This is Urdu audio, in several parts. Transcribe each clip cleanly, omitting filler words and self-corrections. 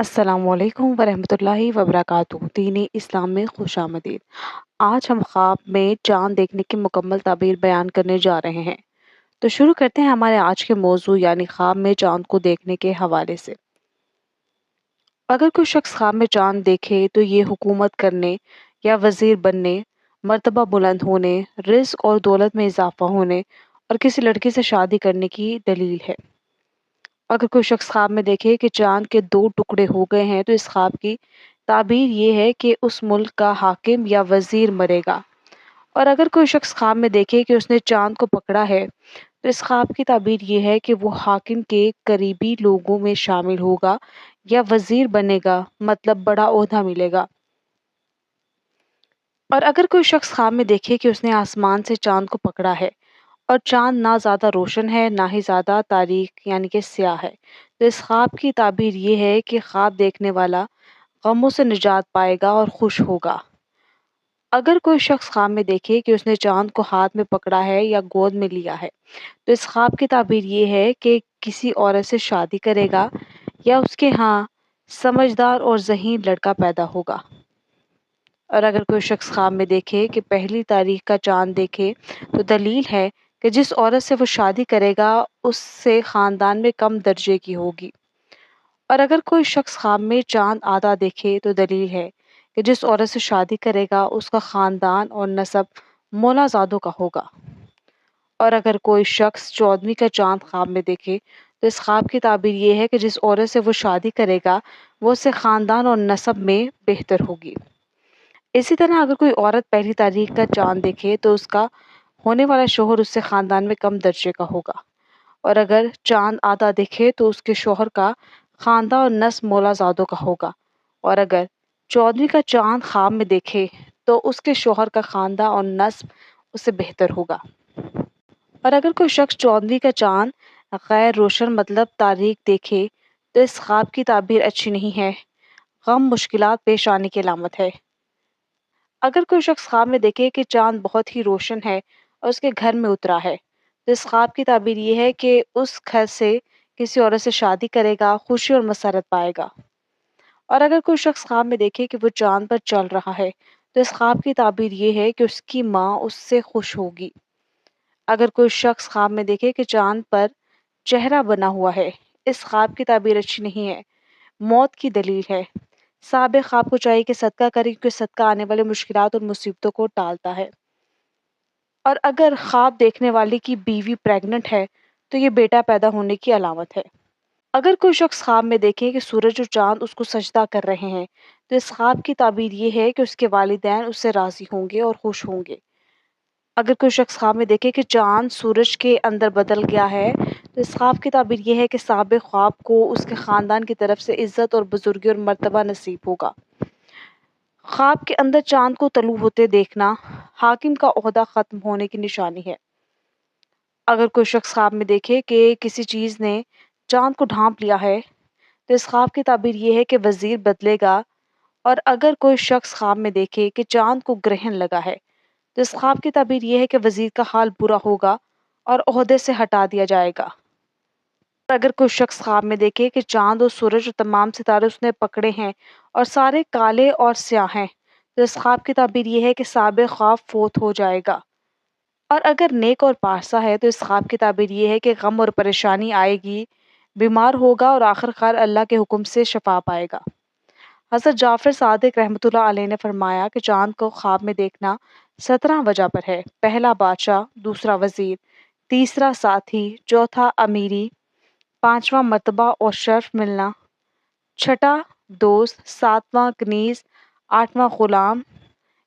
السلام علیکم ورحمۃ اللہ وبرکاتہ۔ دین اسلام میں خوش آمدید۔ آج ہم خواب میں چاند دیکھنے کی مکمل تعبیر بیان کرنے جا رہے ہیں۔ تو شروع کرتے ہیں ہمارے آج کے موضوع یعنی خواب میں چاند کو دیکھنے کے حوالے سے۔ اگر کوئی شخص خواب میں چاند دیکھے تو یہ حکومت کرنے یا وزیر بننے، مرتبہ بلند ہونے، رزق اور دولت میں اضافہ ہونے اور کسی لڑکی سے شادی کرنے کی دلیل ہے۔ اگر کوئی شخص خواب میں دیکھے کہ چاند کے 2 ٹکڑے ہو گئے ہیں تو اس خواب کی تعبیر یہ ہے کہ اس ملک کا حاکم یا وزیر مرے گا۔ اور اگر کوئی شخص خواب میں دیکھے کہ اس نے چاند کو پکڑا ہے تو اس خواب کی تعبیر یہ ہے کہ وہ حاکم کے قریبی لوگوں میں شامل ہوگا یا وزیر بنے گا، مطلب بڑا عہدہ ملے گا۔ اور اگر کوئی شخص خواب میں دیکھے کہ اس نے آسمان سے چاند کو پکڑا ہے اور چاند نہ زیادہ روشن ہے نہ ہی زیادہ تاریک یعنی کہ سیاہ ہے تو اس خواب کی تعبیر یہ ہے کہ خواب دیکھنے والا غموں سے نجات پائے گا اور خوش ہوگا۔ اگر کوئی شخص خواب میں دیکھے کہ اس نے چاند کو ہاتھ میں پکڑا ہے یا گود میں لیا ہے تو اس خواب کی تعبیر یہ ہے کہ کسی عورت سے شادی کرے گا یا اس کے ہاں سمجھدار اور ذہین لڑکا پیدا ہوگا۔ اور اگر کوئی شخص خواب میں دیکھے کہ 1 تاریخ کا چاند دیکھے تو دلیل ہے کہ جس عورت سے وہ شادی کرے گا اس سے خاندان میں کم درجے کی ہوگی۔ اور اگر کوئی شخص خواب میں چاند آدھا دیکھے تو دلیل ہے کہ جس عورت سے شادی کرے گا اس کا خاندان اور نسب مولا زادوں کا ہوگا۔ اور اگر کوئی شخص 14ویں کا چاند خواب میں دیکھے تو اس خواب کی تعبیر یہ ہے کہ جس عورت سے وہ شادی کرے گا وہ اس سے خاندان اور نسب میں بہتر ہوگی۔ اسی طرح اگر کوئی عورت 1 تاریخ کا چاند دیکھے تو اس کا ہونے والا شوہر اس سے خاندان میں کم درجے کا ہوگا۔ اور اگر چاند آدھا دیکھے تو اس کے شوہر کا خاندان اور نسب مولا زادوں کا ہوگا۔ اور اگر 14ویں کا چاند خواب میں دیکھے تو اس کے شوہر کا خاندان اور نسب اس سے بہتر ہوگا۔ اور اگر کوئی شخص 14ویں کا چاند غیر روشن مطلب تاریک دیکھے تو اس خواب کی تعبیر اچھی نہیں ہے، غم مشکلات پیش آنے کی علامت ہے۔ اگر کوئی شخص خواب میں دیکھے کہ چاند بہت ہی روشن ہے اور اس کے گھر میں اترا ہے تو اس خواب کی تعبیر یہ ہے کہ اس گھر سے کسی عورت سے شادی کرے گا، خوشی اور مسرت پائے گا۔ اور اگر کوئی شخص خواب میں دیکھے کہ وہ چاند پر چل رہا ہے تو اس خواب کی تعبیر یہ ہے کہ اس کی ماں اس سے خوش ہوگی۔ اگر کوئی شخص خواب میں دیکھے کہ چاند پر چہرہ بنا ہوا ہے، اس خواب کی تعبیر اچھی نہیں ہے، موت کی دلیل ہے۔ صاحب خواب کو چاہیے کہ صدقہ کرے کیونکہ صدقہ آنے والے مشکلات اور مصیبتوں کو ٹالتا ہے۔ اور اگر خواب دیکھنے والے کی بیوی پریگننٹ ہے تو یہ بیٹا پیدا ہونے کی علامت ہے۔ اگر کوئی شخص خواب میں دیکھے کہ سورج اور چاند اس کو سجدہ کر رہے ہیں تو اس خواب کی تعبیر یہ ہے کہ اس کے والدین اس سے راضی ہوں گے اور خوش ہوں گے۔ اگر کوئی شخص خواب میں دیکھے کہ چاند سورج کے اندر بدل گیا ہے تو اس خواب کی تعبیر یہ ہے کہ صاحب خواب کو اس کے خاندان کی طرف سے عزت اور بزرگی اور مرتبہ نصیب ہوگا۔ خواب کے اندر چاند کو طلوع ہوتے دیکھنا حاکم کا عہدہ ختم ہونے کی نشانی ہے۔ اگر کوئی شخص خواب میں دیکھے کہ کسی چیز نے چاند کو ڈھانپ لیا ہے تو اس خواب کی تعبیر یہ ہے کہ وزیر بدلے گا۔ اور اگر کوئی شخص خواب میں دیکھے کہ چاند کو گرہن لگا ہے تو اس خواب کی تعبیر یہ ہے کہ وزیر کا حال برا ہوگا اور عہدے سے ہٹا دیا جائے گا۔ اور اگر کوئی شخص خواب میں دیکھے کہ چاند اور سورج اور تمام ستارے اس نے پکڑے ہیں اور سارے کالے اور سیاہ ہیں تو اس خواب کی تعبیر یہ ہے کہ صاحب خواب فوت ہو جائے گا۔ اور اگر نیک اور پارسا ہے تو اس خواب کی تعبیر یہ ہے کہ غم اور پریشانی آئے گی، بیمار ہوگا اور آخر کار اللہ کے حکم سے شفا پائے گا۔ حضرت جعفر صادق رحمۃ اللہ علیہ نے فرمایا کہ چاند کو خواب میں دیکھنا 17 وجہ پر ہے۔ پہلا بادشاہ، دوسرا وزیر، تیسرا ساتھی، چوتھا امیری، پانچواں مرتبہ اور شرف ملنا، چھٹا دوست، ساتواں کنیز، آٹھواں غلام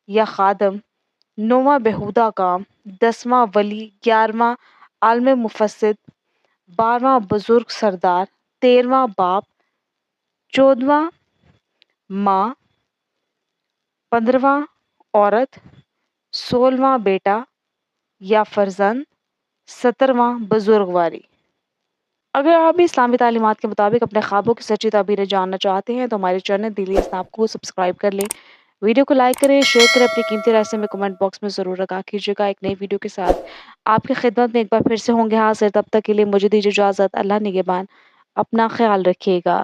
یا خادم، نواں بےہودہ کام، 10واں ولی، 11واں عالم مفسد، 12واں بزرگ سردار، 13واں باپ، 14واں ماں، 15واں عورت، 16واں بیٹا یا فرزند، 17واں بزرگواری۔ اگر آپ بھی اسلامی تعلیمات کے مطابق اپنے خوابوں کی سچی تعبیریں جاننا چاہتے ہیں تو ہمارے چینل دینی اسناب کو سبسکرائب کر لیں، ویڈیو کو لائک کریں، شیئر کریں، اپنی قیمتی رائے سے ہمیں کمنٹ باکس میں ضرور آگاہ کیجیے گا۔ ایک نئی ویڈیو کے ساتھ آپ کی خدمت میں ایک بار پھر سے ہوں گے حاضر، تب تک کے لیے مجھے دیجیے اجازت۔ اللہ نگہبان، اپنا خیال رکھیے گا۔